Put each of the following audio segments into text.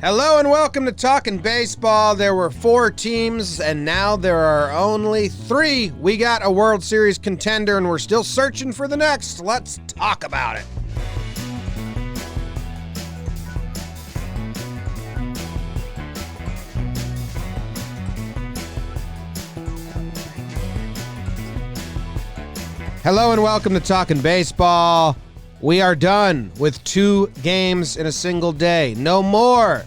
Hello and welcome to Talkin Baseball. There were 4 teams and now there are only 3. We got a World Series contender and we're still searching for the next. Let's talk about it. Hello and welcome to Talkin Baseball. We are done with 2 games in a single day. No more.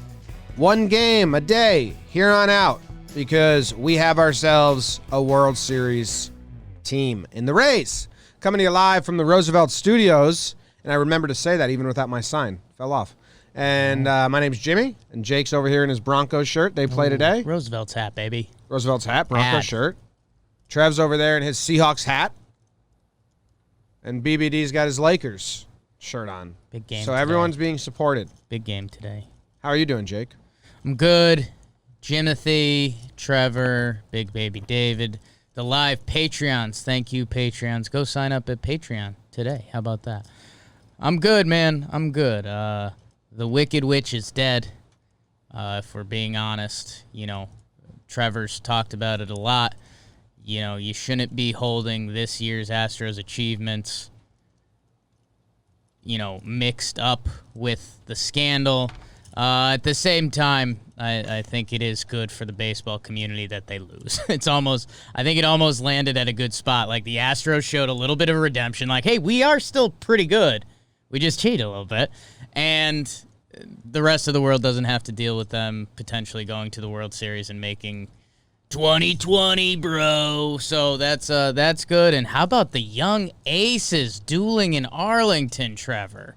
1 game a day here on out because we have ourselves a World Series team in the Rays. Coming to you live from the Roosevelt Studios. And I remember to say that even without my sign. Fell off. And my name's Jimmy. And Jake's over here in his Broncos shirt. They play today. Roosevelt's hat, baby. Roosevelt's hat, Broncos shirt. Trev's over there in his Seahawks hat. And BBD's got his Lakers shirt on. Big game So today. everyone's being supported. Big game today. How are you doing, Jake? I'm good. Jimothy, Trevor, Big Baby David, the live Patreons. Thank you, Patreons. Go sign up at Patreon today. How about that? I'm good, man. I'm good. The Wicked Witch is dead, if we're being honest. You know, Trevor's talked about it a lot. You know, you shouldn't be holding this year's Astros achievements, you know, mixed up with the scandal. At the same time, I think it is good for the baseball community that they lose. I think it almost landed at a good spot. Like, the Astros showed a little bit of a redemption. Like, hey, we are still pretty good. We just cheated a little bit. And the rest of the world doesn't have to deal with them potentially going to the World Series and making 2020, bro. So that's good. And how about the young aces dueling in Arlington, Trevor?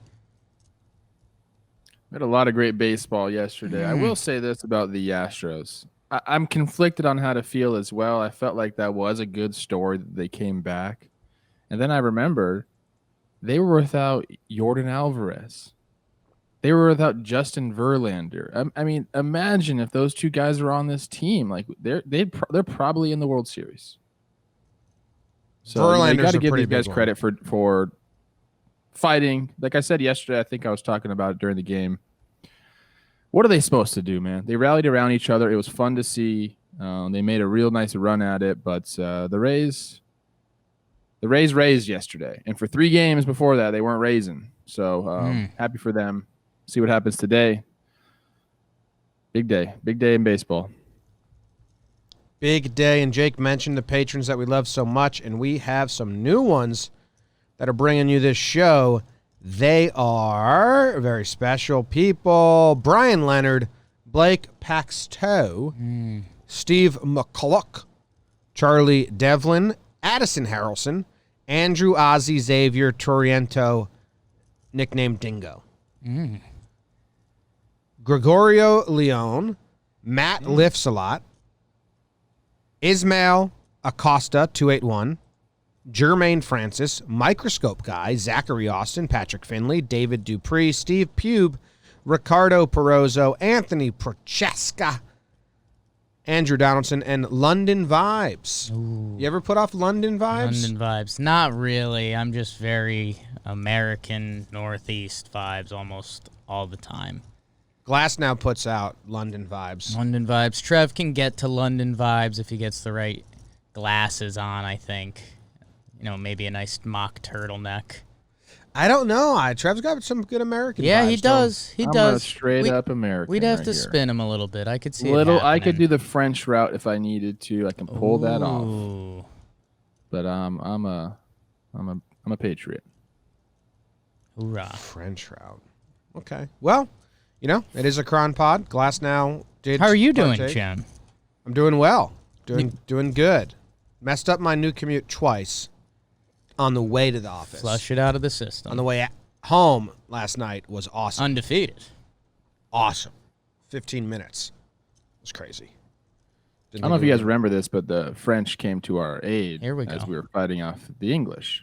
We had a lot of great baseball yesterday. I will say this about the Astros. I'm conflicted on how to feel as well. I felt like that was a good story that they came back. And then I remember they were without Yordan Alvarez. They were without Justin Verlander. I mean, imagine if those 2 guys are on this team. Like they're probably in the World Series. So you got to give these guys credit for fighting. Like I said yesterday, I think I was talking about it during the game. What are they supposed to do, man? They rallied around each other. It was fun to see. They made a real nice run at it, but the Rays raised yesterday, and for 3 games before that, they weren't raising. So happy for them. See what happens today. Big day in baseball. Big day, and Jake mentioned the patrons that we love so much, and we have some new ones that are bringing you this show. They are very special people. Brian Leonard, Blake Paxto, Steve McCulloch, Charlie Devlin, Addison Harrelson, Andrew Ozzie Xavier Torriento, nicknamed Dingo. Gregorio Leon, Matt Lifts a Lot, Ismail Acosta 281, Jermaine Francis, Microscope Guy, Zachary Austin, Patrick Finley, David Dupree, Steve Pube, Ricardo Perozzo, Anthony Prochaska, Andrew Donaldson, and London Vibes. Ooh. You ever put off London Vibes? London Vibes. Not really. I'm just very American Northeast vibes almost all the time. Glass now puts out London Vibes. London Vibes. Trev can get to London Vibes if he gets the right glasses on, I think. You know, maybe a nice mock turtleneck. I don't know. Trev's got some good American vibes. Yeah, he does. He does. A straight up American. We'd have to here. spin him a little bit. I could see I could do the French route if I needed to. I can pull that off. But I'm a patriot. Hoorah. French route. Okay. Well, you know, it is a Cron pod. Glass now did. How are you doing, partake. Chen? I'm doing well. Doing good. Messed up my new commute twice on the way to the office. Flush it out of the system. On the way home last night was awesome. Undefeated. Awesome. 15 minutes. It was crazy. I don't know if you guys remember this, but the French came to our aid as we were fighting off the English.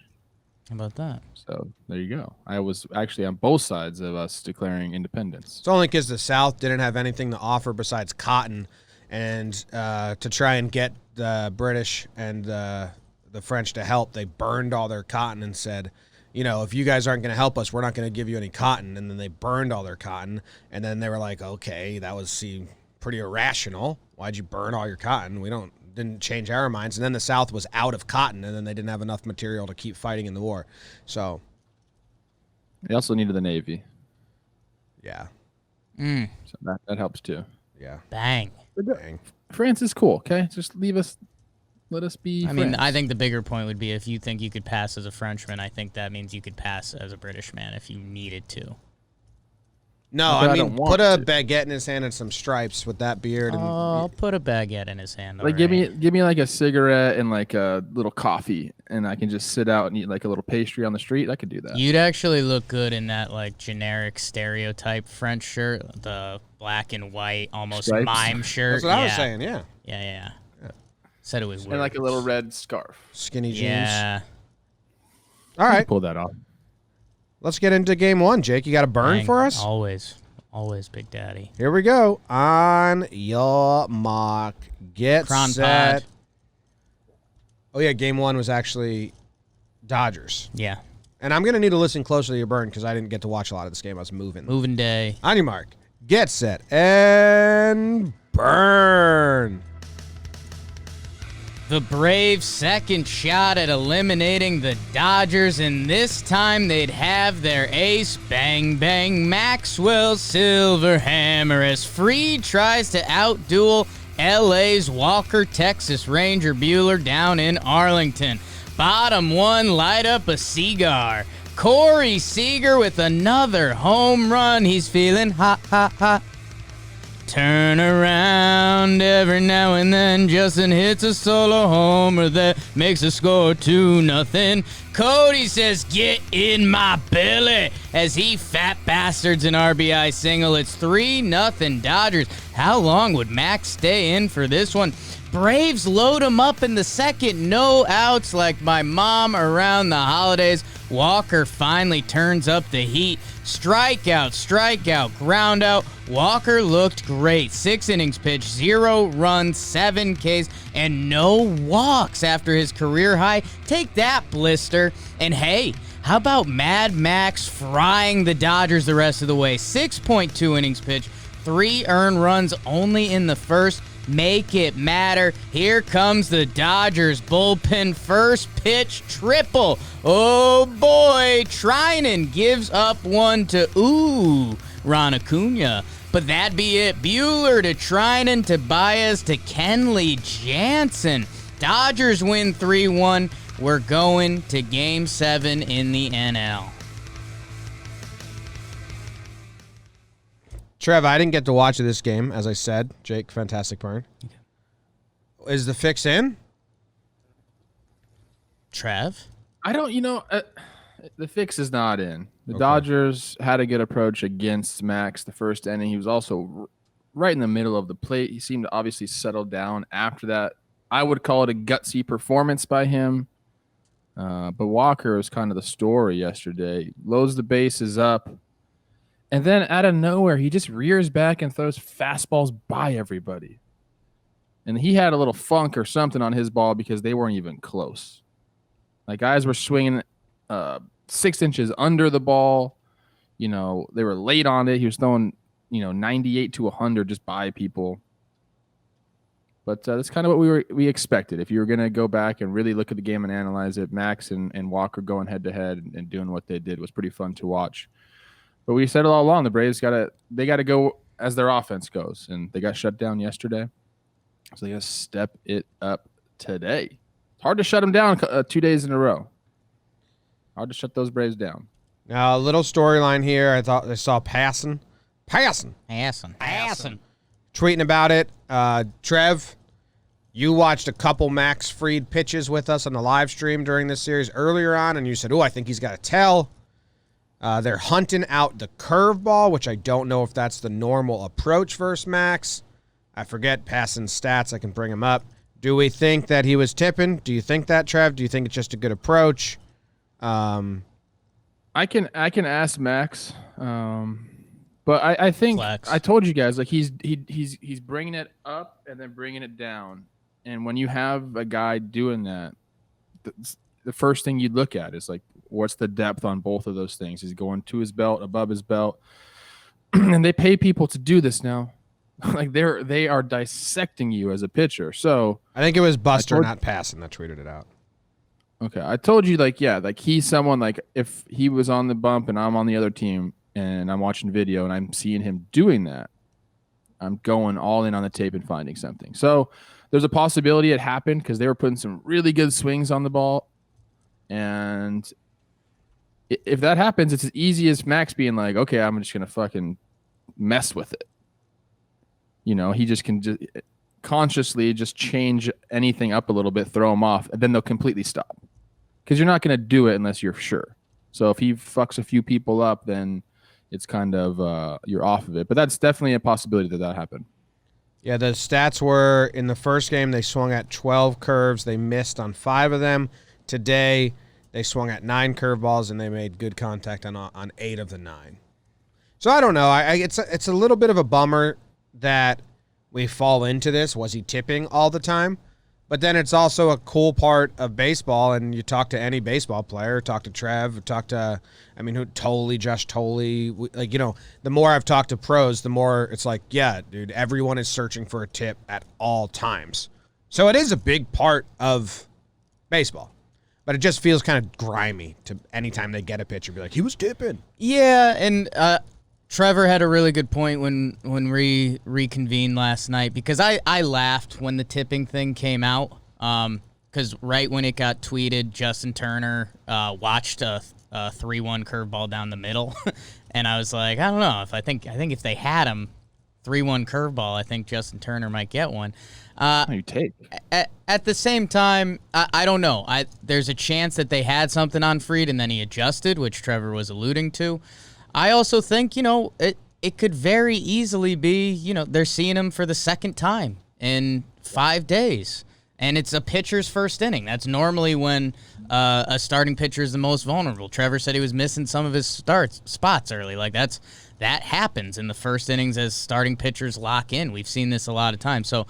How about that? So there you go. I was actually on both sides of us declaring independence. It's only because the South didn't have anything to offer besides cotton, and to try and get the British and the French to help, they burned all their cotton and said, if you guys aren't going to help us, we're not going to give you any cotton. And then they burned all their cotton. And then they were like, okay, that was pretty irrational. Why'd you burn all your cotton? Didn't change our minds. And then the South was out of cotton, and then they didn't have enough material to keep fighting in the war. So they also needed the Navy. Yeah. So that helps too. Yeah. Bang. France is cool, okay? Just let us be I mean, friends. I think the bigger point would be if you think you could pass as a Frenchman, I think that means you could pass as a British man if you needed to. No, But I I mean, don't want put a to. baguette in his hand and some stripes with that beard. And I'll put a baguette in his hand. Like, give me like a cigarette and like a little coffee, and I can just sit out and eat like a little pastry on the street. I could do that. You'd actually look good in that like generic stereotype French shirt, the black and white, almost Stripes? mime shirt. That's what I was saying, yeah. Yeah. Said it was weird. And like a little red scarf. Skinny jeans. Yeah. All right, Pull that off. let's get into game one. Jake, you got a burn Bang. for us? Always, Big Daddy. Here we go. On your mark, get Cron set. pod. Oh, yeah, game one was actually Dodgers. Yeah. And I'm going to need to listen closely to your burn because I didn't get to watch a lot of this game. I was moving. Moving day. On your mark, get set, and burn. The Braves' second shot at eliminating the Dodgers, and this time they'd have their ace, Bang Bang Maxwell Silverhammer, as Freed tries to outduel LA's Walker Texas Ranger Bueller down in Arlington. Bottom one, light up a cigar. Corey Seager with another home run. He's feeling hot, hot, hot. Turn around every now and then. Justin hits a solo homer that makes the score 2-0. Cody says, "Get in my belly," as he fat bastards an RBI single. It's 3-0 Dodgers. How long would Max stay in for this one? Braves load him up in the second. No outs like my mom around the holidays. Walker finally turns up the heat. Strikeout, ground out. Walker looked great. 6 innings pitched, 0 runs, 7 Ks, and no walks after his career high. Take that, Blister. And hey, how about Mad Max frying the Dodgers the rest of the way? 6.2 innings pitched, 3 earned runs only in the first. Make it matter. Here comes the Dodgers bullpen. First pitch triple. Oh boy, Trinan gives up one to Ron Acuna. But that'd be it. Bueller to Trinan to Baez to Kenley Jansen. Dodgers win 3-1. We're going to Game 7 in the NL. Trev, I didn't get to watch this game, as I said. Jake, fantastic burn. Okay. Is the fix in? Trev? I don't, the fix is not in. The Dodgers had a good approach against Max the first inning. He was also right in the middle of the plate. He seemed to obviously settle down after that. I would call it a gutsy performance by him. But Walker was kind of the story yesterday. Loads the bases up. And then out of nowhere, he just rears back and throws fastballs by everybody. And he had a little funk or something on his ball because they weren't even close. Like, guys were swinging 6 inches under the ball. They were late on it. He was throwing, 98 to 100 just by people. But that's kind of what we expected. If you were going to go back and really look at the game and analyze it, Max and Walker going head-to-head and doing what they did was pretty fun to watch. But we said it all along, the Braves got to go as their offense goes, and they got shut down yesterday. So they got to step it up today. It's hard to shut them down 2 days in a row. Hard to shut those Braves down. Now, a little storyline here. I thought I saw Passon tweeting about it. Trev, you watched a couple Max Fried pitches with us on the live stream during this series earlier on, and you said, I think he's got a tell. They're hunting out the curveball, which I don't know if that's the normal approach versus Max. I forget Passon's stats. I can bring him up. Do we think that he was tipping? Do you think that, Trev? Do you think it's just a good approach? I can ask Max, but I think Flex. I told you guys, like, he's bringing it up and then bringing it down. And when you have a guy doing that, the first thing you look at is like, what's the depth on both of those things. He's going to his belt, above his belt, and they pay people to do this now. Like they are dissecting you as a pitcher. So I think it was Buster, not Passing, that tweeted it out. Okay, I told you, like, yeah, like he's someone, like, if he was on the bump and I'm on the other team and I'm watching video and I'm seeing him doing that, I'm going all in on the tape and finding something. So there's a possibility it happened because they were putting some really good swings on the ball. And if that happens, it's as easy as Max being like, okay, I'm just going to fucking mess with it. You know, he just can just consciously just change anything up a little bit, throw them off, and then they'll completely stop. Because you're not going to do it unless you're sure. So if he fucks a few people up, then it's kind of you're off of it. But that's definitely a possibility that happened. Yeah, the stats were in the first game they swung at 12 curves. They missed on 5 of them. Today they swung at 9 curveballs and they made good contact on 8 of the 9. So I don't know. It's a little bit of a bummer that we fall into this. Was he tipping all the time? But then it's also a cool part of baseball, and you talk to any baseball player, talk to Trev, talk to, Josh Tolley. Like, you know, the more I've talked to pros, the more it's like, yeah, dude, everyone is searching for a tip at all times. So it is a big part of baseball. But it just feels kind of grimy to anytime they get a pitcher, be like, he was tipping. Yeah, and Trevor had a really good point when we reconvened last night, because I laughed when the tipping thing came out, because right when it got tweeted, Justin Turner watched a 3-1 curveball down the middle, and I was like, I don't know, I think if they had him 3-1 curveball, I think Justin Turner might get one. You take at the same time, I don't know. There's a chance that they had something on Fried and then he adjusted, which Trevor was alluding to. I also think, you know, it could very easily be, you know, they're seeing him for the second time in 5 days, and it's a pitcher's first inning. That's normally when a starting pitcher is the most vulnerable. Trevor said he was missing some of his spots early. Like, that happens in the first innings as starting pitchers lock in. We've seen this a lot of times. So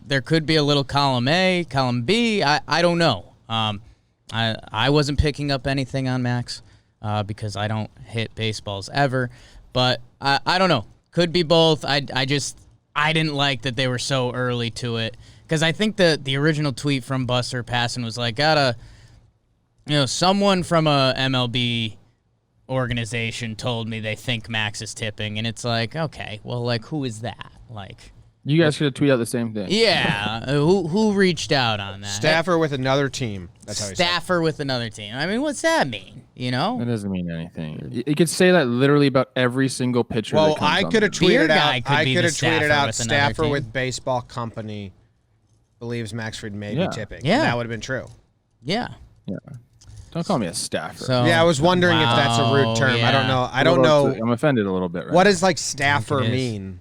there could be a little column A, column B. I don't know. I wasn't picking up anything on Max. Because I don't hit baseballs ever. But I don't know. Could be both. I didn't like that they were so early to it. Because I think the original tweet from Buster Passing was like, someone from a MLB organization told me they think Max is tipping. And it's like, okay, well, like, who is that? Like, you guys should have tweeted out the same thing. Yeah. Who reached out on that? Staffer with another team. That's how he said it. Staffer with another team. I mean, what's that mean? You know? That doesn't mean anything. You could say that literally about every single pitcher. Well, I could have tweeted out. I could have tweeted out. Staffer with baseball company believes Max Fried may be tipping. Yeah, that would have been true. Yeah. Yeah. Don't call me a staffer. So, yeah, I was wondering if that's a rude term. Yeah. I don't know. I don't know. I'm offended a little bit. Right what now. does like staffer mean?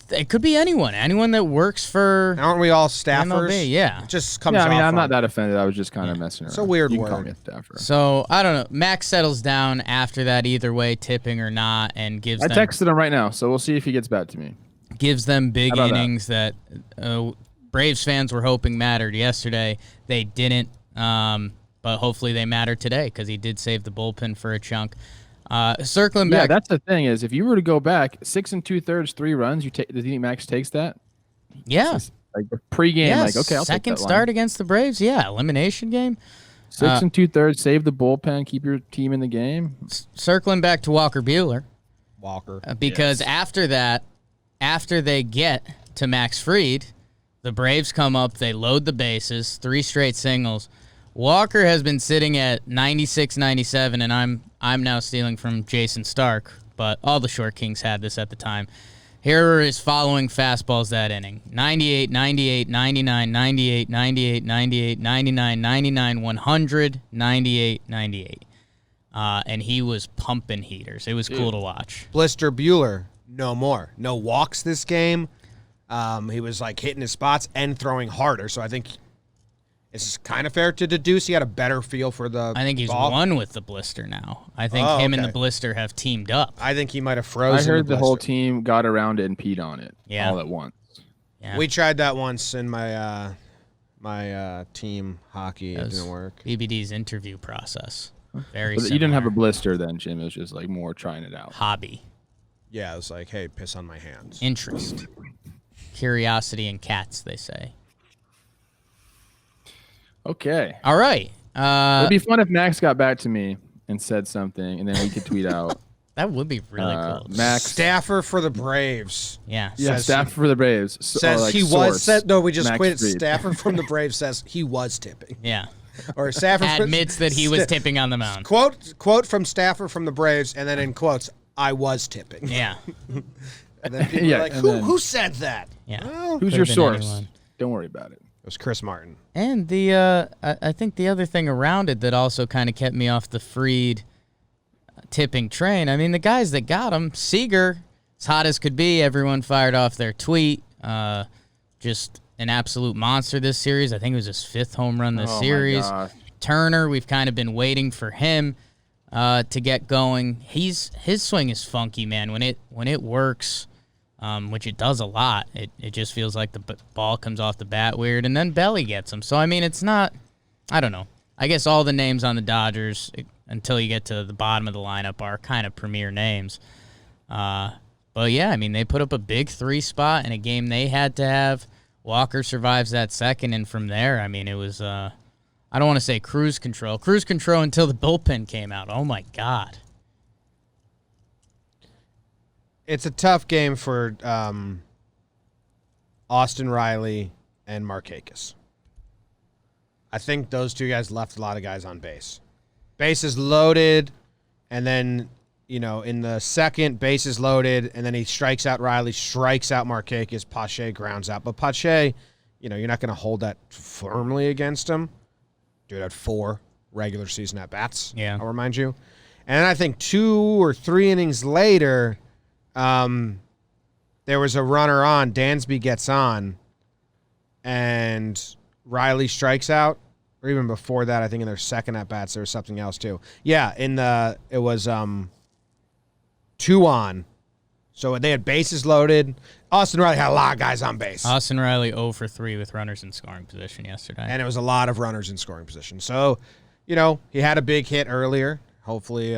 It could be anyone that works for. Aren't we all staffers? MLB, yeah. It just comes. Yeah, I mean, off I'm not that offended. I was just kind of messing around. It's a weird you word. Can call me a staffer. So I don't know. Max settles down after that, either way, tipping or not, and gives. I texted him right now, so we'll see if he gets back to me. Gives them big innings that Braves fans were hoping mattered yesterday. They didn't, but hopefully they matter today because he did save the bullpen for a chunk. Circling back. Yeah, that's the thing is, if you were to go back 6 2/3, 3 runs, do you think Max takes that? Yeah. Like the pregame, yeah, like, okay, I'll take second that start line. Against the Braves. Yeah, elimination game. 6 2/3, save the bullpen, keep your team in the game. Circling back to Walker Buehler. Because yes. after that, after they get to Max Fried, the Braves come up, they load the bases, 3 straight singles. Walker has been sitting at 96, 97, and I'm now stealing from Jason Stark, but all the short kings had this at the time. Here are his following fastballs that inning. 98, 98, 99, 98, 98, 98, 99, 99, 100, 98, 98. And he was pumping heaters. It was cool to watch. Blister Buehler, no more. No walks this game. He was like hitting his spots and throwing harder, so I think it's kind of fair to deduce he had a better feel for the I think he's ball. won with the blister now. I think him and the blister have teamed up. I think he might have frozen. I heard the whole blister. team got around it and peed on it all at once. Yeah. We tried that once in my my team hockey. It didn't work. BBD's interview process. Very You didn't have a blister then, Jim. It was just like more trying it out. hobby, Yeah, it was like, hey, piss on my hands. interest, curiosity in cats, they say. Okay. All right. It'd be fun if Max got back to me and said something, and then we could tweet out. That would be really cool. Max Staffer for the Braves. Yeah. Yeah, staff for the Braves. Says like he source, was said no, we just Max quit it. Fried. Staffer from the Braves says he was tipping. Yeah. Or Staffer Admits that he was tipping on the mound. Quote from Staffer from the Braves, and then in quotes, I was tipping. Yeah. And then people Yeah, are like, and then- who said that? Yeah. Well, Who's Could've your been source? anyone. Don't worry about it. it was Chris Martin. And the I think the other thing around it that also kind of kept me off the Fried tipping train. I mean, the guys that got him, Seager, as hot as could be, everyone fired off their tweet. Just an absolute monster this series. I think it was his 5th home run this series. My gosh. Turner, we've kind of been waiting for him to get going. His swing is funky, man. When it works, which it does a lot, it just feels like the ball comes off the bat weird, and then Belly gets him. So, I mean, it's not, I don't know. I guess all the names on the Dodgers, until you get to the bottom of the lineup, are kind of premier names. But, yeah, I mean, they put up a big 3 spot in a game they had to have. Walker survives that second, and from there, I mean, it was, I don't want to say cruise control. Cruise control until the bullpen came out. Oh, my God. It's a tough game for Austin Riley and Markakis. I think those two guys left a lot of guys on base. Base is loaded, and then, in the second, base is loaded, and then he strikes out Riley, strikes out Markakis, Pache grounds out. But Pache, you're not going to hold that firmly against him. Dude had 4 regular season at-bats, Yeah. I'll remind you. And then I think 2 or 3 innings later, there was a runner on. Dansby gets on, and Riley strikes out. Or even before that, I think in their second at-bats, there was something else too. Yeah, it was 2 on. So they had bases loaded. Austin Riley had a lot of guys on base. Austin Riley 0 for 3 with runners in scoring position yesterday. And it was a lot of runners in scoring position. So, he had a big hit earlier. Hopefully,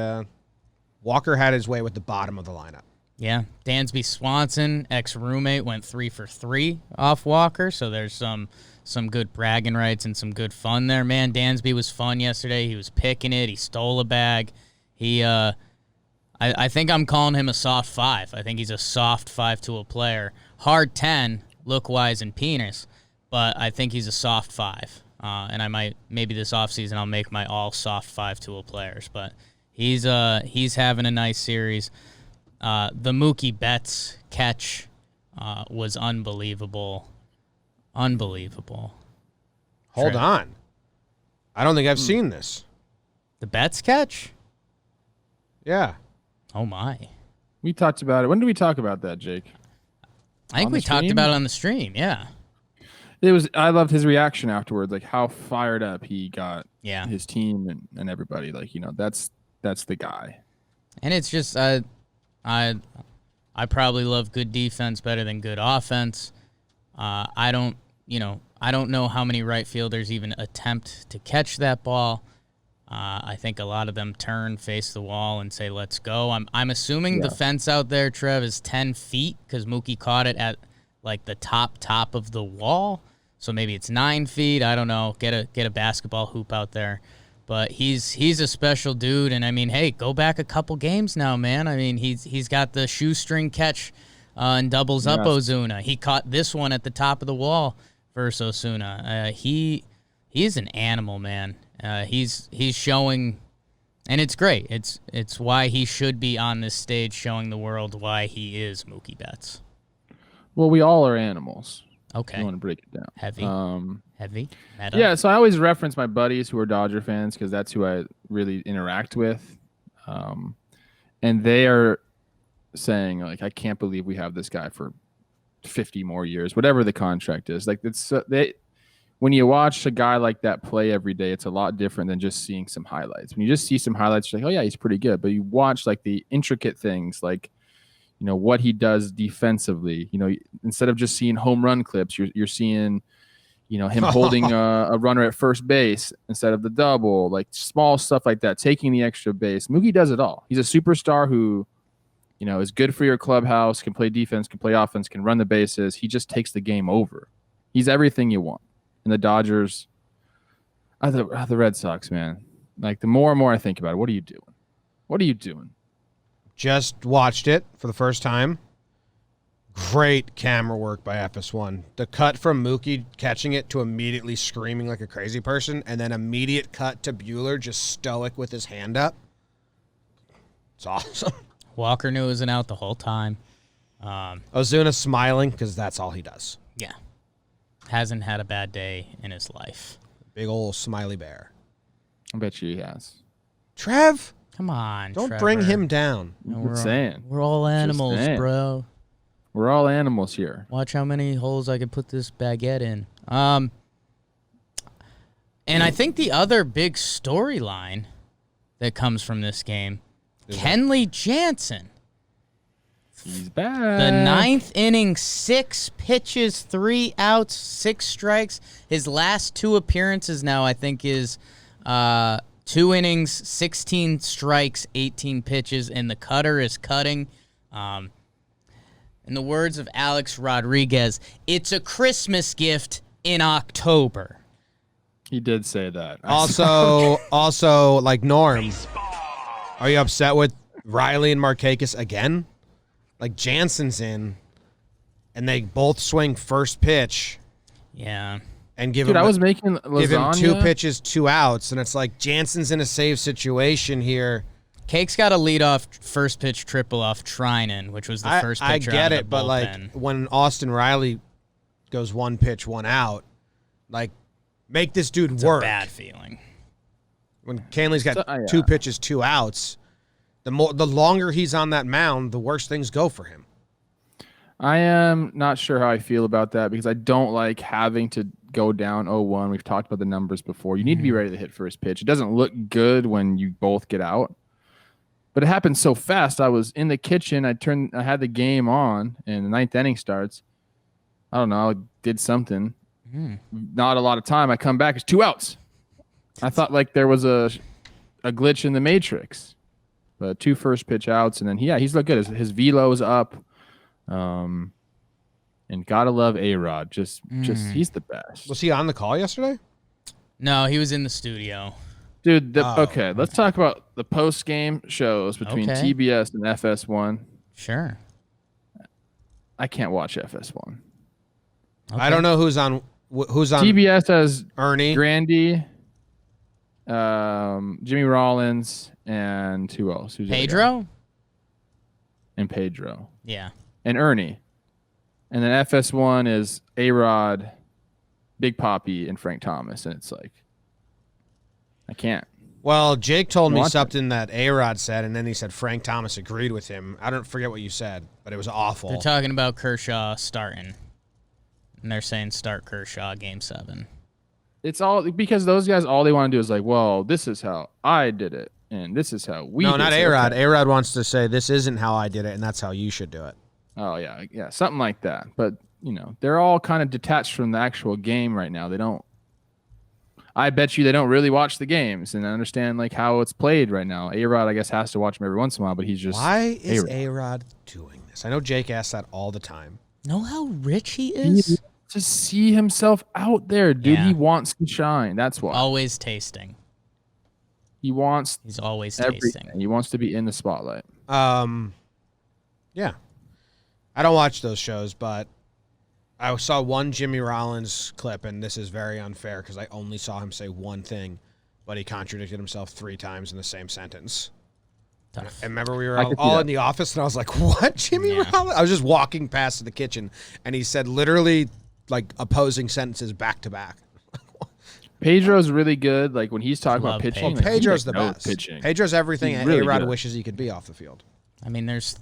Walker had his way with the bottom of the lineup. Yeah. Dansby Swanson, ex-roommate, went 3 for 3 off Walker. So there's some good bragging rights and some good fun there. Man, Dansby was fun yesterday. He was picking it. He stole a bag. I think I'm calling him a soft 5. I think he's a soft 5-tool player. Hard 10, look-wise and penis, but I think he's a soft 5. And maybe this offseason I'll make my all soft 5-tool players. But he's having a nice series. The Mookie Betts catch was unbelievable. Unbelievable. Hold on. I don't think I've seen this. The Betts catch? Yeah. Oh, my. We talked about it. When did we talk about that, Jake? I think On we the talked stream? about it on the stream, yeah. I loved his reaction afterwards, like how fired up he got Yeah. his team and everybody. Like, that's the guy. And it's just I probably love good defense better than good offense. I don't know how many right fielders even attempt to catch that ball. I think a lot of them turn, face the wall, and say, let's go. I'm assuming the fence out there, Trev, is 10 feet because Mookie caught it at, like, the top of the wall. So maybe it's 9 feet. I don't know. Get a basketball hoop out there. But he's a special dude. And, I mean, hey, go back a couple games now, man. I mean, he's got the shoestring catch and doubles up Ozuna. He caught this one at the top of the wall versus Ozuna. He's an animal, man. He's showing, and it's great. It's why he should be on this stage showing the world why he is Mookie Betts. Well, we all are animals. Okay. You want to break it down. Heavy. Heavy. Meta. Yeah, so I always reference my buddies who are Dodger fans because that's who I really interact with. And they are saying, like, I can't believe we have this guy for 50 more years, whatever the contract is. Like, when you watch a guy like that play every day, it's a lot different than just seeing some highlights. When you just see some highlights, you're like, oh, yeah, he's pretty good. But you watch, like, the intricate things, like, what he does defensively. Instead of just seeing home run clips, you're seeing, him holding a runner at first base instead of the double, like small stuff like that, taking the extra base. Mookie does it all. He's a superstar who, is good for your clubhouse, can play defense, can play offense, can run the bases. He just takes the game over. He's everything you want. And the Dodgers are the Red Sox, man. Like, the more and more I think about it, what are you doing? What are you doing? Just watched it for the first time. Great camera work by FS1. The cut from Mookie catching it to immediately screaming like a crazy person, and then immediate cut to Buehler just stoic with his hand up. It's awesome. Walker knew it was an out the whole time. Ozuna smiling because that's all he does. Yeah. Hasn't had a bad day in his life. Big old smiley bear. I bet you he has. Trev, come on, don't Trevor. bring him down. No, Just saying. We're all animals, bro. We're all animals here. Watch how many holes I can put this baguette in. And I think the other big storyline that comes from this game, Kenley Jansen. He's back. The 9th inning, 6 pitches, 3 outs, 6 strikes. His last 2 appearances now, I think, is 2 innings, 16 strikes, 18 pitches, and the cutter is cutting. In the words of Alex Rodriguez, it's a Christmas gift in October. He did say that. Also, like Norm, are you upset with Riley and Markakis again? Like, Jansen's in, and they both swing first pitch. Yeah. And give Dude, him, I was making lasagna. Give him 2 pitches, 2 outs, and it's like Jansen's in a save situation here. Cake's got a leadoff first pitch triple off Trinan, which was the first pitcher. I get out it, of the but bullpen. like when Austin Riley goes 1 pitch, 1 out, like, make this dude it's work. A bad feeling. When Canley's got 2 pitches, 2 outs, the longer he's on that mound, the worse things go for him. I am not sure how I feel about that because I don't like having to go down 0-1. We've talked about the numbers before. You need to be ready to hit first pitch. It doesn't look good when you both get out. But it happened so fast. I was in the kitchen. I had the game on, and the 9th inning starts. I don't know. I did something. Not a lot of time. I come back. It's 2 outs. I thought like there was a glitch in the matrix. But 2 first pitch outs, and then he's looked good. His velo is up. And gotta love A-Rod. Just he's the best. Was he on the call yesterday? No, he was in the studio. Dude, okay, let's talk about the post-game shows between TBS and FS1. Sure. I can't watch FS1. Okay. I don't know who's on. TBS has Ernie, Grandy, Jimmy Rollins, and who else? Who's Pedro? And Pedro. Yeah. And Ernie. And then FS1 is A-Rod, Big Papi, and Frank Thomas. And it's like, I can't. Well, Jake told me something that A-Rod said, and then he said Frank Thomas agreed with him. I don't forget what you said, but it was awful. They're talking about Kershaw starting. And they're saying start Kershaw game 7. It's all because those guys, all they want to do is like, well, this is how I did it. And this is how we did it. No, not A-Rod. Okay. A-Rod wants to say this isn't how I did it, and that's how you should do it. Oh, yeah. Yeah, something like that. But, they're all kind of detached from the actual game right now. I bet you they don't really watch the games and understand like how it's played right now. A-Rod, I guess, has to watch them every once in a while, but he's just Why is A-Rod doing this? I know Jake asks that all the time. Know how rich he is? He to see himself out there, dude. Yeah. He wants to shine. That's why. Always tasting. He's always everything. tasting. He wants to be in the spotlight. Yeah. I don't watch those shows, but I saw one Jimmy Rollins clip, and this is very unfair because I only saw him say one thing, but he contradicted himself 3 times in the same sentence. Tough. And remember, we were all in the office, and I was like, what, Jimmy Rollins? I was just walking past the kitchen, and he said literally like opposing sentences back to back. Pedro's really good. Like when he's talking about pitching. Well, Pedro's the best. Pitching. Pedro's everything A-Rod wishes he could be off the field. I mean, there's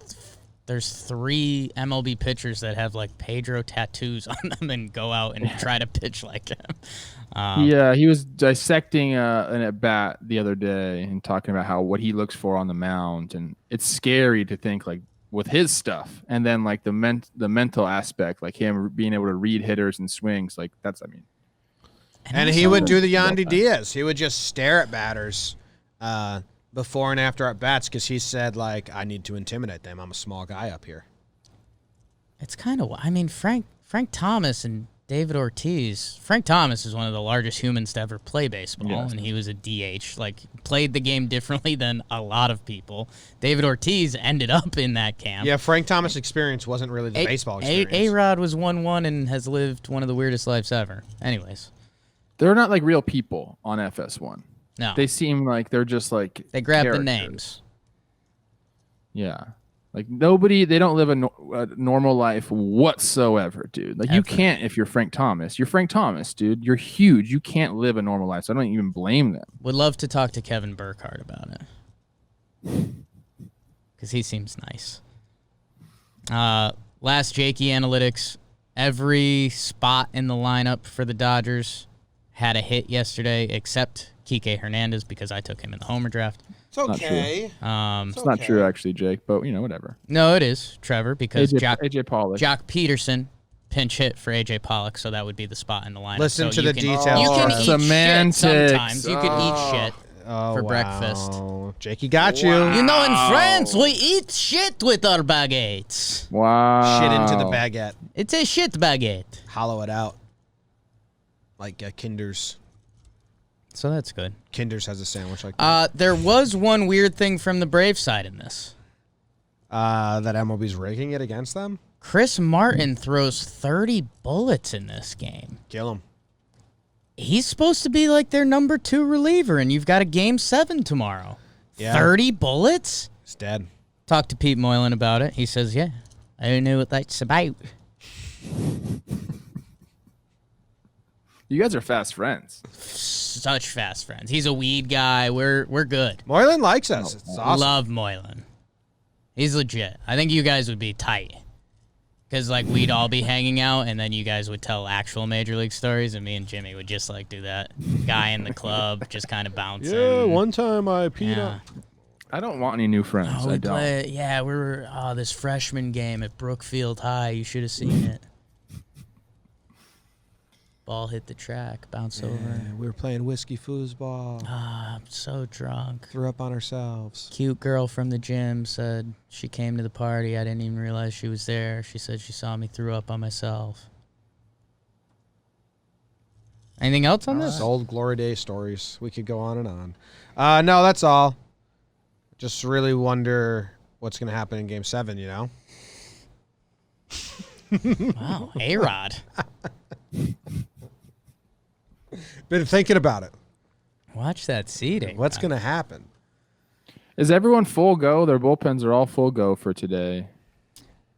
3 MLB pitchers that have like Pedro tattoos on them and go out and try to pitch like him. He was dissecting an at bat the other day and talking about what he looks for on the mound, and it's scary to think like with his stuff, and then like the mental aspect, like him being able to read hitters and swings, like And he would do the Yandy Diaz. He would just stare at batters before and after at bats because he said, like, I need to intimidate them. I'm a small guy up here. It's kind of, I mean, Frank Thomas and David Ortiz. Frank Thomas is one of the largest humans to ever play baseball, and he was a DH. Like, played the game differently than a lot of people. David Ortiz ended up in that camp. Yeah, Frank Thomas' experience wasn't really the baseball experience. A-Rod was 1-1 and has lived one of the weirdest lives ever. Anyways. They're not like real people on FS1. No. They seem like they're just like they grab characters. the names. Yeah. Like they don't live a normal life whatsoever, dude. Like you can't if you're Frank Thomas. You're Frank Thomas, dude. You're huge. You can't live a normal life. So I don't even blame them. Would love to talk to Kevin Burkhardt about it. Because he seems nice. Last Jakey analytics. Every spot in the lineup for the Dodgers had a hit yesterday except Kike Hernandez because I took him in the homer draft. It's okay. It's not true, actually, Jake, but, whatever. No, it is, Trevor, because AJ Pollock. Jock Peterson pinch hit for AJ Pollock, so that would be the spot in the lineup. Listen so to the details. You can eat Semantics. shit sometimes. You can eat shit for breakfast. Jakey got you. You know, in France, we eat shit with our baguettes. Wow. Shit into the baguette. It's a shit baguette. Hollow it out. Like Kinder's. So that's good. Kinder's has a sandwich like that. There was one weird thing from the Braves side in this. That MLB's raking it against them? Chris Martin throws 30 bullets in this game. Kill him. He's supposed to be like their number 2 reliever, and you've got a Game 7 tomorrow. Yeah. 30 bullets? He's dead. Talked to Pete Moylan about it. He says, yeah, I don't know what that's about. You guys are fast friends. Such fast friends. He's a weed guy. We're good. Moylan likes us. It's awesome. Love Moylan. He's legit. I think you guys would be tight. Because, like, we'd all be hanging out, and then you guys would tell actual Major League stories, and me and Jimmy would just, like, do that. Guy in the club, just kind of bouncing. Yeah, one time I peed on. I don't want any new friends. Oh, I don't. Yeah, we were this freshman game at Brookfield High. You should have seen it. Ball hit the track, bounce over. We were playing whiskey foosball. I'm so drunk. Threw up on ourselves. Cute girl from the gym said she came to the party. I didn't even realize she was there. She said she saw me threw up on myself. Anything else on this? Old Glory Day stories. We could go on and on. No, that's all. Just really wonder what's going to happen in Game 7, you know? Wow, A-Rod. Been thinking about it. Watch that seeding. What's going to happen? Is everyone full go? Their bullpens are all full go for today.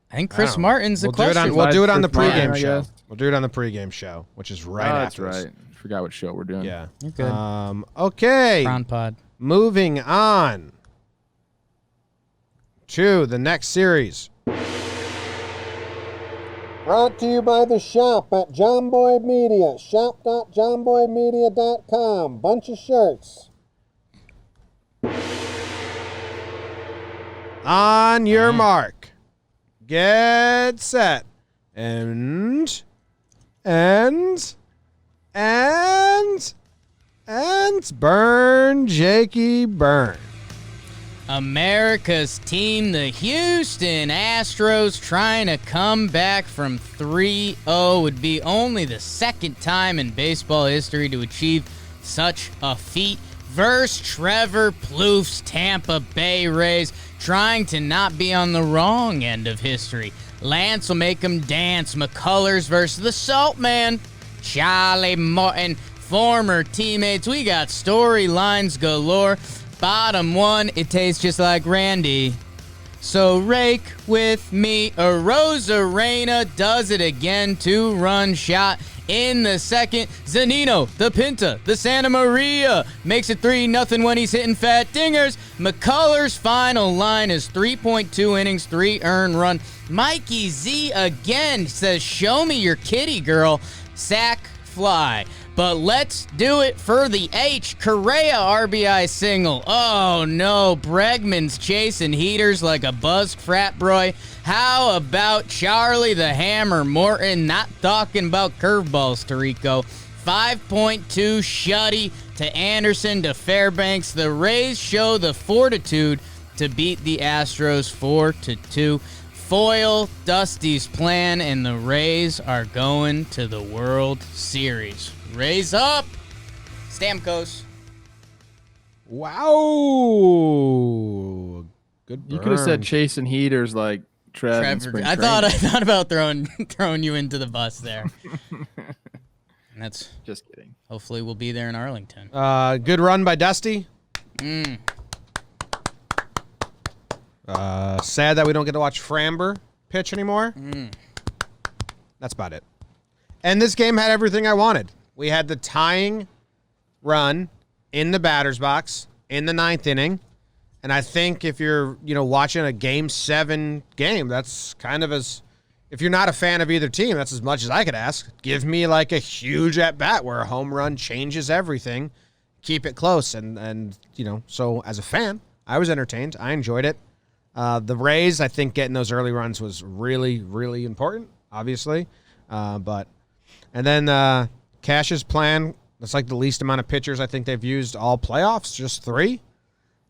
I think Chris Martin's the We'll question. do it on the Chris Martin, pregame I show. guess. We'll do it on the pregame show, which is right after That's this. right. Forgot what show we're doing. Yeah. You're good. Okay. Brown pod. Moving on to the next series. Brought to you by the shop at Jomboy Media. Shop.jomboymedia.com. Bunch of shirts. On your mark. Get set. And burn, Jakey, burn. America's team, the Houston Astros, trying to come back from 3-0, would be only the second time in baseball history to achieve such a feat. Versus Trevor Plouffe's Tampa Bay Rays, trying to not be on the wrong end of history. Lance will make them dance. McCullers versus the Salt Man, Charlie Morton, former teammates. We got storylines galore. Bottom one, it tastes just like Randy. So rake with me. A Rosarena does it again. 2-run shot in the second. Zanino, the Pinta, the Santa Maria makes it 3-0 when he's hitting fat dingers. McCullers' final line is 3.2 innings, 3 earned run. Mikey Z again says, show me your kitty, girl. Sack fly. But let's do it for the H. Correa RBI single. Oh no, Bregman's chasing heaters like a buzzed frat boy. How about Charlie the Hammer Morton? Not talking about curveballs, Tirico. 5.2 shutty to Anderson to Fairbanks. The Rays show the fortitude to beat the Astros 4-2. Foil Dusty's plan, and the Rays are going to the World Series. Rays up! Stamkos. Wow. Good burn. You could have said chasing heaters like Trevor. I thought about throwing you into the bus there. And that's just kidding. Hopefully we'll be there in Arlington. Good run by Dusty. Sad that we don't get to watch Framber pitch anymore. That's about it. And this game had everything I wanted. We had the tying run in the batter's box in the 9th inning. And I think if you're, watching a Game 7 game, that's kind of as, if you're not a fan of either team, that's as much as I could ask. Give me like a huge at-bat where a home run changes everything. Keep it close. And so as a fan, I was entertained. I enjoyed it. The Rays, I think getting those early runs was really, really important, obviously. And then Cash's plan, that's like the least amount of pitchers I think they've used all playoffs, just 3.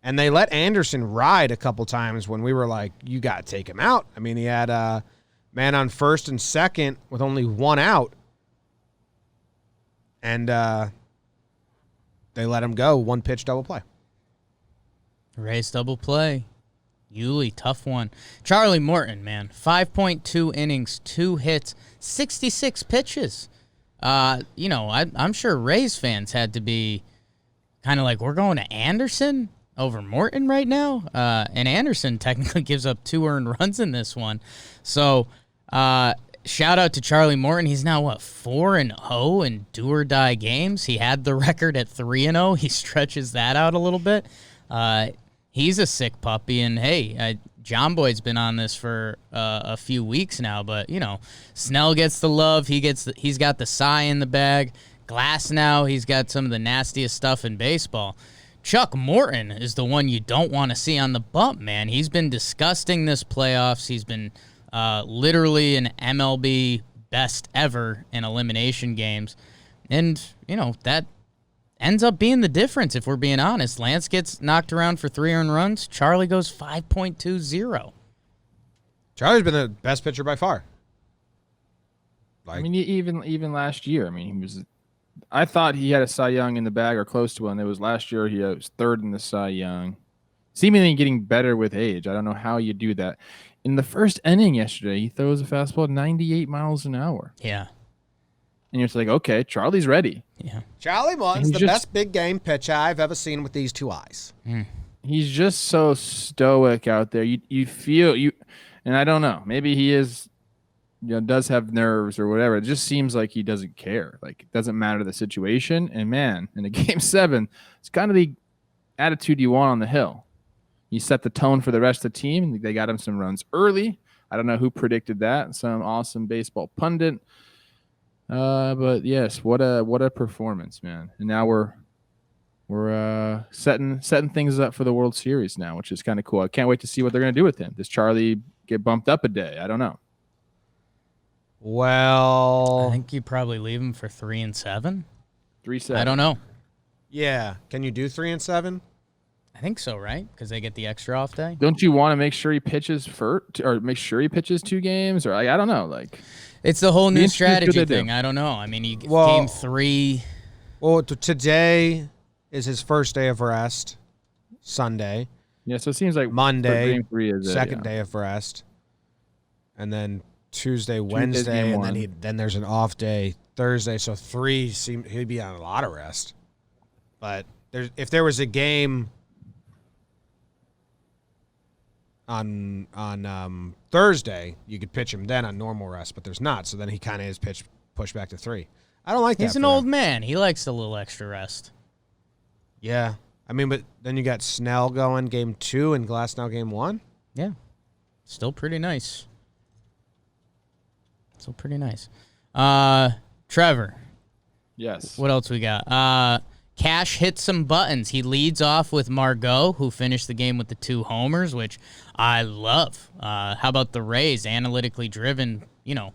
And they let Anderson ride a couple times when we were like, you got to take him out. I mean, he had a man on first and second with only 1 out. And they let him go, 1-pitch double play. Rays double play. Yuli, tough one. Charlie Morton, man, 5.2 innings, 2 hits, 66 pitches. I'm sure Rays fans had to be kind of like, we're going to Anderson over Morton right now? And Anderson technically gives up 2 earned runs in this one. So, shout out to Charlie Morton. He's now, 4-0 in do-or-die games? He had the record at 3-0. He stretches that out a little bit. He's a sick puppy, and hey, Jomboy's been on this for a few weeks now, but Snell gets the love. He's got the Cy in the bag. Glass now, he's got some of the nastiest stuff in baseball. Chuck Morton is the one you don't want to see on the bump, man. He's been disgusting this playoffs. He's been literally an MLB best ever in elimination games, and that ends up being the difference, if we're being honest. Lance gets knocked around for 3 earned runs. Charlie goes 5.20. Charlie's been the best pitcher by far. I mean, even last year, I thought he had a Cy Young in the bag or close to one. It was last year he was 3rd in the Cy Young. Seemingly getting better with age. I don't know how you do that. In the first inning yesterday, he throws a fastball 98 miles an hour. Yeah. And you're just like, okay, Charlie's ready. Yeah. Charlie Morton's the best big game pitcher I've ever seen with these 2 eyes. He's just so stoic out there. You feel, and I don't know, maybe he is, does have nerves or whatever. It just seems like he doesn't care. Like, it doesn't matter the situation. And man, in a Game 7, it's kind of the attitude you want on the hill. You set the tone for the rest of the team. They got him some runs early. I don't know who predicted that. Some awesome baseball pundit. But yes, what a performance, man. And now we're setting things up for the World Series now, which is kind of cool. I can't wait to see what they're going to do with him. Does Charlie get bumped up a day? I don't know. Well, I think you probably leave him for 3 and 7. 3-7. I don't know. Yeah. Can you do 3 and 7? I think so, right? Because they get the extra off day. Don't you want to make sure he pitches or make sure he pitches 2 games? Or I don't know. Like, it's the whole new strategy thing. I don't know. I mean, Game 3. Well, today is his first day of rest. Sunday. Yeah, so it seems like Monday, Game 3 is second day of rest. And then Tuesday, Wednesday, and then there's an off day Thursday. So 3 he'd be on a lot of rest. But if there was a game on Thursday, you could pitch him then on normal rest, but there's not. So then he kind of is pushed back to 3. I don't like that. He's an old man. He likes a little extra rest. Yeah. I mean, but then you got Snell going Game 2 and Glass now Game 1. Yeah. Still pretty nice. Trevor. Yes. What else we got? Cash hits some buttons. He leads off with Margot, who finished the game with the 2 homers, which I love. How about the Rays, analytically driven, hitting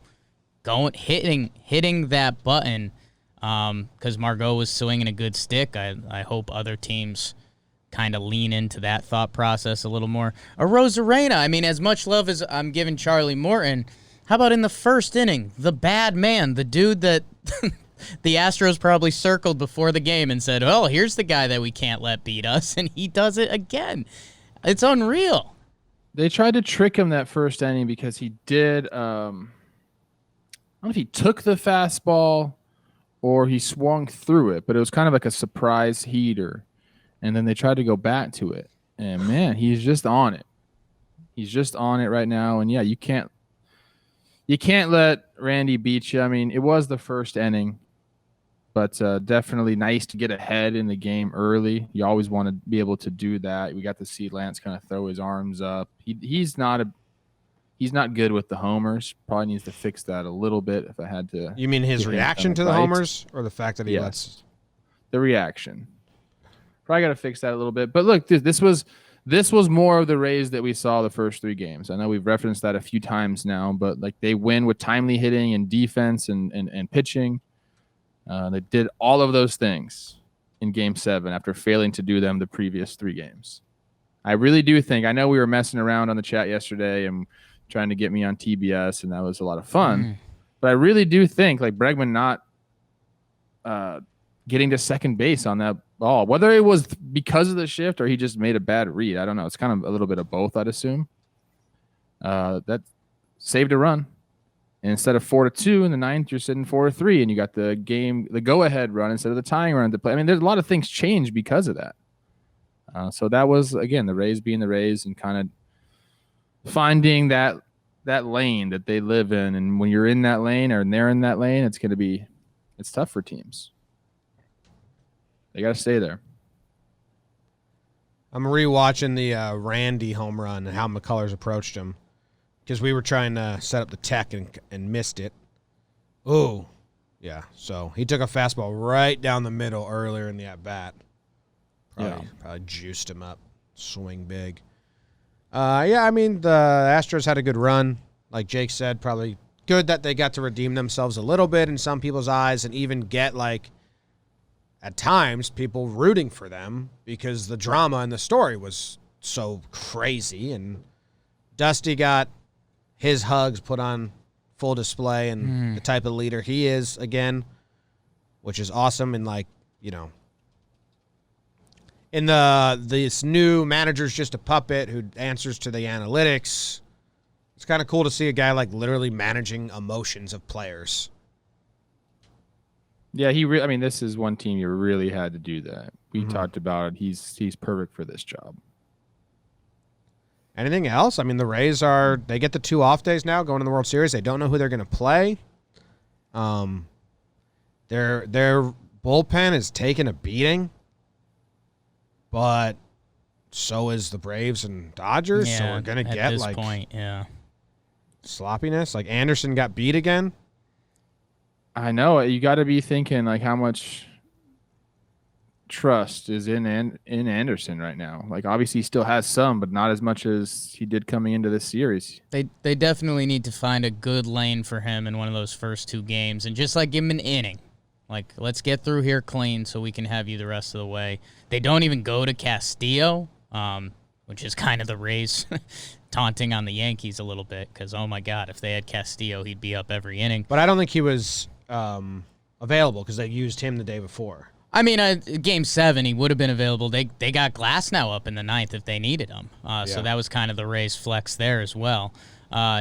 that button because Margot was swinging a good stick. I hope other teams kind of lean into that thought process a little more. Arozarena, I mean, as much love as I'm giving Charlie Morton, how about in the first inning, the bad man, the dude that the Astros probably circled before the game and said, oh, here's the guy that we can't let beat us, and he does it again. It's unreal. They tried to trick him that first inning because he did I don't know if he took the fastball or he swung through it, but it was kind of like a surprise heater. And then they tried to go back to it. And, man, he's just on it. He's just on it right now. And, yeah, you can't let Randy beat you. I mean, it was the first inning, but definitely nice to get ahead in the game early. You always want to be able to do that. We got to see Lance kind of throw his arms up. He's not good with the homers. Probably needs to fix that a little bit if I had to. You mean his reaction to the homers or the fact that he lets? The reaction. Probably got to fix that a little bit. But look, this was more of the Rays that we saw the first 3 games. I know we've referenced that a few times now, but like they win with timely hitting and defense and pitching. They did all of those things in Game 7 after failing to do them the previous 3 games. I really do think, I know we were messing around on the chat yesterday and trying to get me on TBS, and that was a lot of fun. But I really do think like Bregman not getting to second base on that ball, whether it was because of the shift or he just made a bad read, I don't know. It's kind of a little bit of both, I'd assume. That saved a run. And instead of 4-2 in the 9th, you're sitting 4-3, and you got the go-ahead run instead of the tying run to play. I mean, there's a lot of things changed because of that. So that was, again, the Rays being the Rays and kind of finding that lane that they live in. And when you're in that lane or they're in that lane, it's tough for teams. They got to stay there. I'm rewatching the Randy home run and how McCullers approached him because we were trying to set up the tech and missed it. Oh, yeah. So he took a fastball right down the middle earlier in the at-bat. Probably juiced him up. Swing big. Yeah, I mean, the Astros had a good run. Like Jake said, probably good that they got to redeem themselves a little bit in some people's eyes and even get, like, at times, people rooting for them because the drama and the story was so crazy. And Dusty got his hugs put on full display and the type of leader he is again, which is awesome. And, like, you know, in this new manager's just a puppet who answers to the analytics. It's kind of cool to see a guy, like, literally managing emotions of players. Yeah, I mean, this is one team you really had to do that. We talked about it. He's perfect for this job. Anything else? I mean, the Rays they get the 2 off days now going to the World Series. They don't know who they're going to play. Their bullpen is taking a beating, but so is the Braves and Dodgers. Yeah, so we're going to get at this like point, sloppiness. Like Anderson got beat again. I know. You got to be thinking like how much trust is in Anderson right now. Like obviously he still has some, but not as much as he did coming into this series. They definitely need to find a good lane for him in one of those first 2 games and just like give him an inning. Like let's get through here clean so we can have you the rest of the way. They don't even go to Castillo, which is kind of the Rays taunting on the Yankees a little bit because, oh, my God, if they had Castillo, he'd be up every inning. But I don't think he was available because they used him the day before. I mean, Game 7, he would have been available. They got Glasnow up in the 9th if they needed him. So that was kind of the Rays' flex there as well.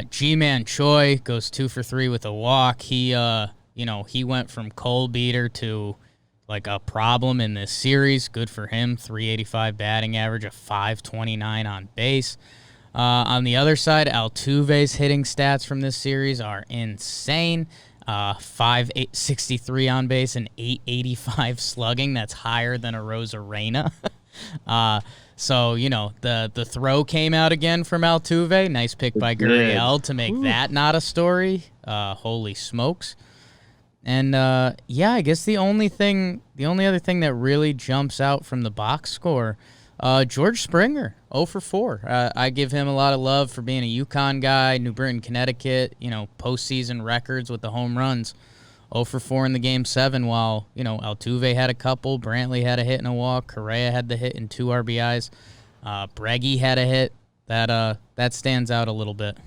G-Man Choi goes 2 for 3 with a walk. He went from coal beater to like a problem in this series. Good for him. 385 batting average, a 529 on base. On the other side, Altuve's hitting stats from this series are insane. 563 on base and 885 slugging. That's higher than a Arozarena. So, the throw came out again from Altuve. Nice pick by Gurriel to make that not a story. Holy smokes. And, I guess the only other thing that really jumps out from the box score, George Springer, 0 for 4. I give him a lot of love for being a UConn guy, New Britain, Connecticut, postseason records with the home runs 0 for 4 in the Game 7, while, Altuve had a couple, Brantley had a hit and a walk, Correa had the hit and 2 RBIs, Breggy had a hit. That stands out a little bit.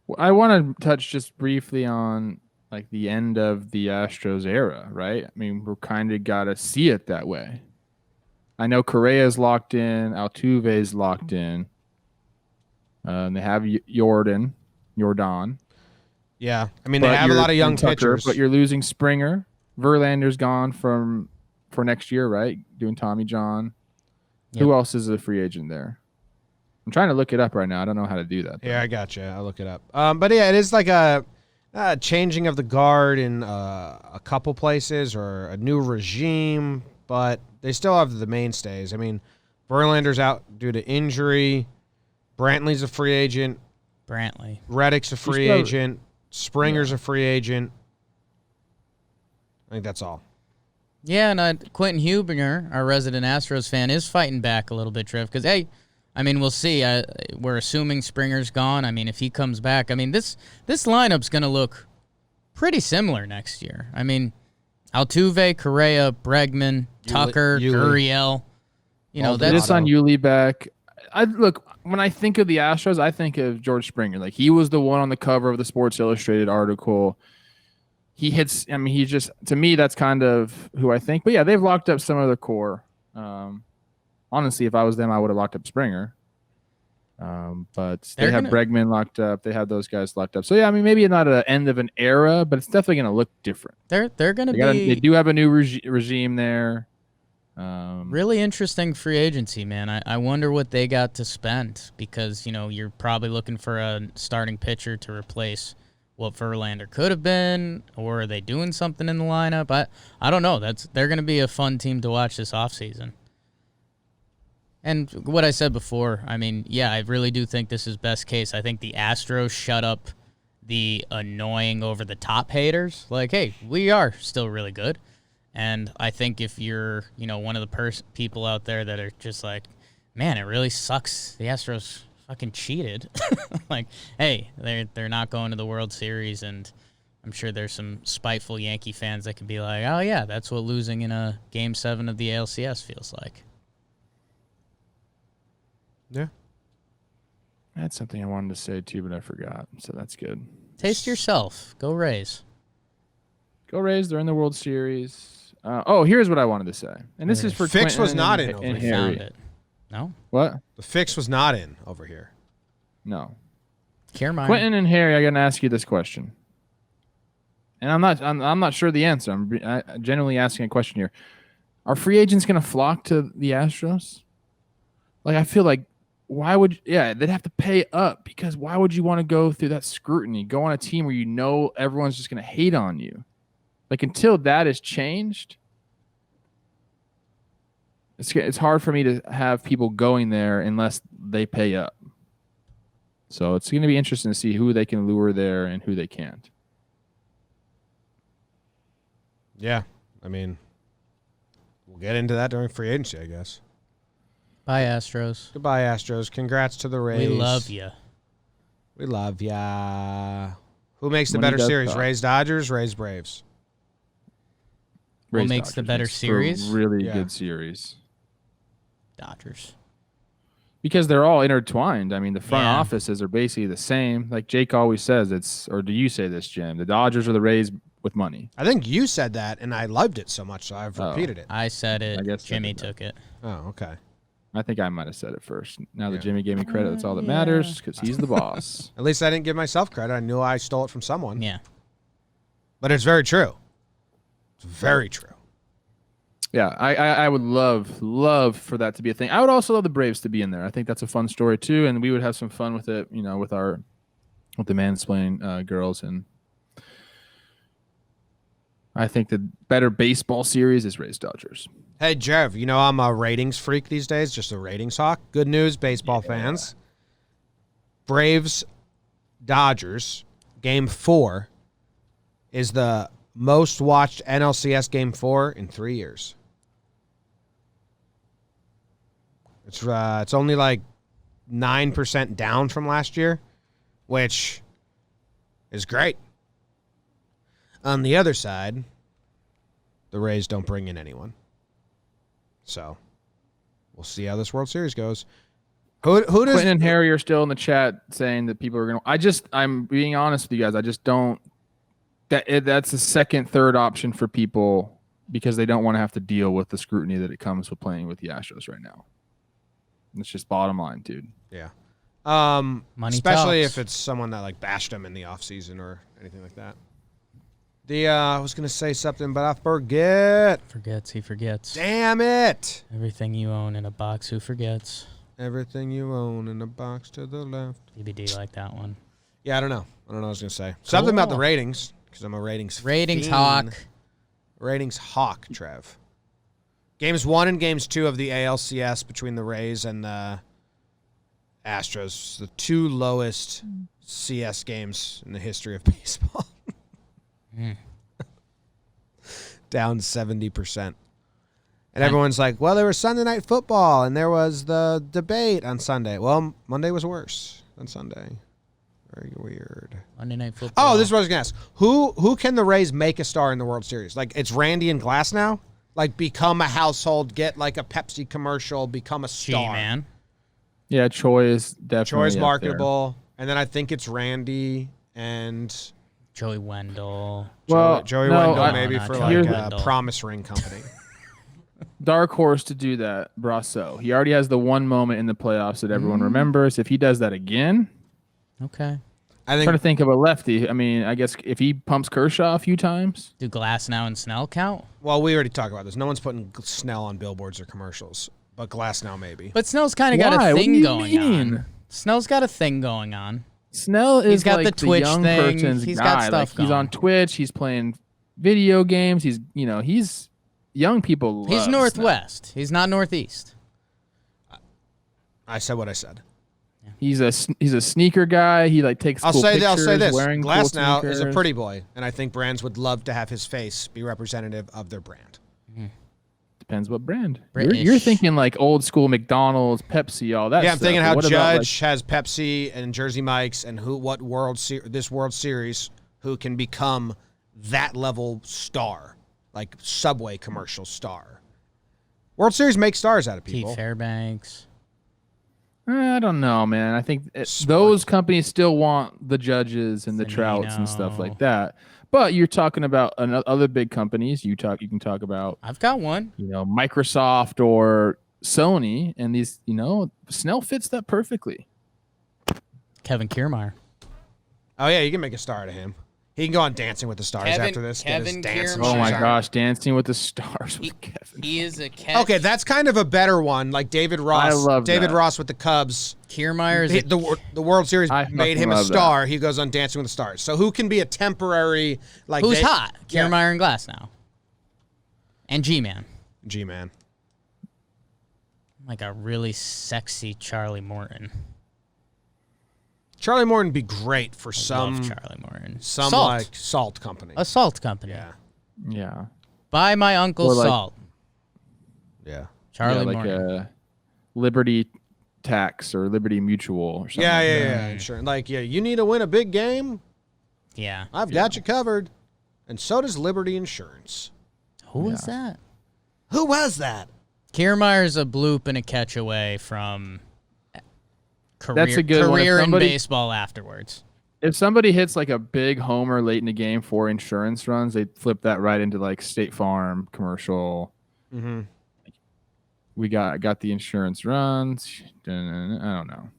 Well, I want to touch just briefly on like the end of the Astros era, right? I mean, we're kind of got to see it that way. I know Correa's locked in, Altuve's locked in. They have Jordan. Yeah, I mean, they have a lot of young pitchers. But you're losing Springer. Verlander's gone for next year, right? Doing Tommy John. Yep. Who else is a free agent there? I'm trying to look it up right now. I don't know how to do that, though. Yeah, I got you. I'll look it up. But yeah, it is like a changing of the guard in a couple places or a new regime, but they still have the mainstays. I mean, Verlander's out due to injury. Brantley's a free agent. Reddick's a free agent. Springer's a free agent. I think that's all. Yeah, and Quentin Hubinger, our resident Astros fan, is fighting back a little bit, Trev, because, hey, I mean, we'll see. We're assuming Springer's gone. I mean, if he comes back, I mean, this lineup's going to look pretty similar next year. I mean, Altuve, Correa, Bregman, Tucker, Gurriel. That's just on Yuli back. Look, when I think of the Astros, I think of George Springer. Like, he was the one on the cover of the Sports Illustrated article. He hits. I mean, he's just, to me, that's kind of who I think. But yeah, they've locked up some of their core. Honestly, if I was them, I would have locked up Springer. But they have Bregman locked up. They have those guys locked up. So yeah, I mean, maybe not an end of an era, but it's definitely going to look different. They're going to be. They do have a new regime there. Really interesting free agency, man. I wonder what they got to spend, because you're probably looking for a starting pitcher to replace what Verlander could have been, or are they doing something in the lineup? I don't know. They're going to be a fun team to watch this offseason. And what I said before, I mean, yeah, I really do think this is best case. I think the Astros shut up the annoying over-the-top haters. Like, hey, we are still really good. And I think if you're, one of the people out there that are just like, man, it really sucks the Astros fucking cheated. Like, hey, they're not going to the World Series, and I'm sure there's some spiteful Yankee fans that could be like, oh, yeah, that's what losing in a Game 7 of the ALCS feels like. Yeah. I had something I wanted to say, too, but I forgot, so that's good. Taste yourself. Go Rays. Go Rays. They're in the World Series. Here's what I wanted to say. And this is for Fix Quentin was not in and over We here. found it. No? What? The fix was not in over here. No. Carmine. Quentin and Harry, I got to ask you this question. And I'm not sure the answer. I'm genuinely asking a question here. Are free agents going to flock to the Astros? Like, I feel like, they'd have to pay up, because why would you want to go through that scrutiny, go on a team where everyone's just going to hate on you? Like, until that is changed, it's hard for me to have people going there unless they pay up. So it's going to be interesting to see who they can lure there and who they can't. Yeah, I mean, we'll get into that during free agency, I guess. Bye, Astros. Goodbye, Astros. Congrats to the Rays. We love you. We love ya. Who makes the better series? Rays Dodgers, Rays Braves. What makes the better series? Really good series. Dodgers. Because they're all intertwined. I mean, the front offices are basically the same. Like Jake always says, or do you say this, Jim? The Dodgers are the Rays with money. I think you said that, and I loved it so much, so I've repeated it. I said it. I guess Jimmy took it. Oh, okay. I think I might have said it first. Now that Jimmy gave me credit, that's all that matters, because he's the boss. At least I didn't give myself credit. I knew I stole it from someone. Yeah. But it's very true. It's very true. Yeah, I would love for that to be a thing. I would also love the Braves to be in there. I think that's a fun story too, and we would have some fun with it, with the mansplaining girls. And I think the better baseball series is Rays Dodgers. Hey, Jeff, I'm a ratings freak these days, just a ratings hawk. Good news, baseball fans. Braves Dodgers Game 4 is the most watched NLCS Game 4 in 3 years. It's only like 9% down from last year, which is great. On the other side, the Rays don't bring in anyone. So we'll see how this World Series goes. Who does Quentin and Harry are still in the chat saying that people are going to... I'm being honest with you guys. I just don't... That's the second, third option for people because they don't want to have to deal with the scrutiny that it comes with playing with the Astros right now. It's just bottom line, dude. Yeah. Money Especially talks. if it's someone that like bashed him in the offseason or anything like that. I was gonna say something, but I forget. He forgets. Damn it! Everything you own in a box, who forgets? Everything you own in a box to the left. DBD like that one. Yeah, I don't know what I was gonna say. Something about the ratings because I'm a ratings Ratings fiend. hawk. Ratings hawk, Trev. Games 1 and Games 2 of the ALCS between the Rays and the Astros, the two lowest CS games in the history of baseball. Down 70%. And everyone's like, well, there was Sunday Night Football, and there was the debate on Sunday. Well, Monday was worse than Sunday. Very weird. Monday Night Football. Oh, this is what I was going to ask. Who can the Rays make a star in the World Series? Like, it's Randy and Glass now? Like, become a household, get like a Pepsi commercial, become a star. G-Man. Yeah, Choi is definitely Troy's up marketable. And then I think it's Randy and Joey Wendell. Well, Joey no, Wendell I- maybe not for Joey like a Wendell. promise ring company. there. Dark horse to do that, Brasso. He already has the one moment in the playoffs that everyone remembers. If he does that again, Okay. I I'm trying to think think of a lefty. I mean, I guess if he pumps Kershaw a few times, Do Glass now and Snell count? well, we already talked about this. No one's putting Snell on billboards or commercials, but Glass now maybe. But Snell's kind of got Why? a What do thing you going mean? on. Snell's got a thing going on. Snell is He's got like the Twitch young thing. person's He's guy. got stuff like he's on going. Twitch. He's playing video games. He's young people. He's love Northwest. He's not Northeast. I said what I said. He's a sneaker guy. He like takes. I'll cool say pictures this. wearing Glass cool now is a sneakers. pretty boy, and I think brands would love to have his face be representative of their brand. Depends what brand. British. You're thinking like old school McDonald's, Pepsi, all that. Yeah, I'm stuff. thinking But how what about, Judge has Pepsi and Jersey Mike's, and this World Series who can become that level star, like Subway commercial star. World Series make stars out of people. Pete Fairbanks. I don't know, man. I think those companies still want the Judges and the Trouts and stuff Zanino. like that. But you're talking about other big companies. You can talk about I've got one. Microsoft or Sony, and these Snell fits that perfectly. Kevin Kiermaier. Oh yeah, you can make a star out of him. He can go on Dancing with the Stars after this. Get his Kevin dancing Kiermaier. Oh my shoes on. gosh, Dancing with the Stars with Kevin. He is a catch. Okay, that's kind of a better one. Like David Ross. I love David that. Ross with the Cubs. Kiermaier is The World Series I made fucking him a love star. He goes on Dancing with the Stars. So who can be a temporary like? who's hot? Yeah. Kiermaier and Glass now. And G-Man. G-Man. Like a really sexy Charlie Morton. Charlie Morton would be great for Love some Charlie Morton. some Salt. like salt company. A salt company. Yeah. Yeah. Buy my uncle Or like- salt. Yeah. Charlie Yeah, like Morton. a Liberty Tax or Liberty Mutual or something. Yeah, like yeah, that. yeah. Sure. Like, yeah, you need to win a big game? Yeah. I've got you covered. And so does Liberty Insurance. Who was that? Who was that? Kiermaier's a bloop and a catch away from career, That's a good one. If career in somebody- baseball afterwards. If somebody hits like a big homer late in the game for insurance runs, they flip that right into like State Farm commercial. Mm-hmm. We got the insurance runs. I don't know.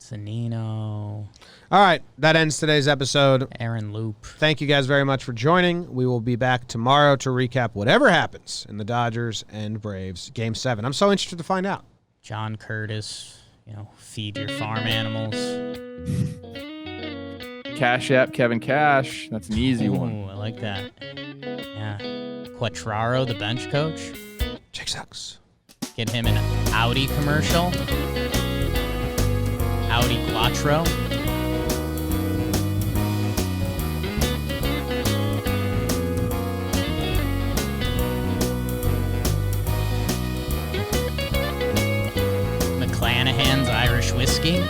Zanino, All right. That ends today's episode. Aaron Loop. Thank you guys very much for joining. We will be back tomorrow to recap whatever happens in the Dodgers and Braves Game 7. I'm so interested to find out. John Curtis, feed your farm animals. Cash App Kevin Cash. That's an easy one. Ooh, I like that. Yeah. Quattraro, the bench coach. Jake sucks. Get him an Audi commercial. Audi Quattro. McClanahan's Irish Whiskey.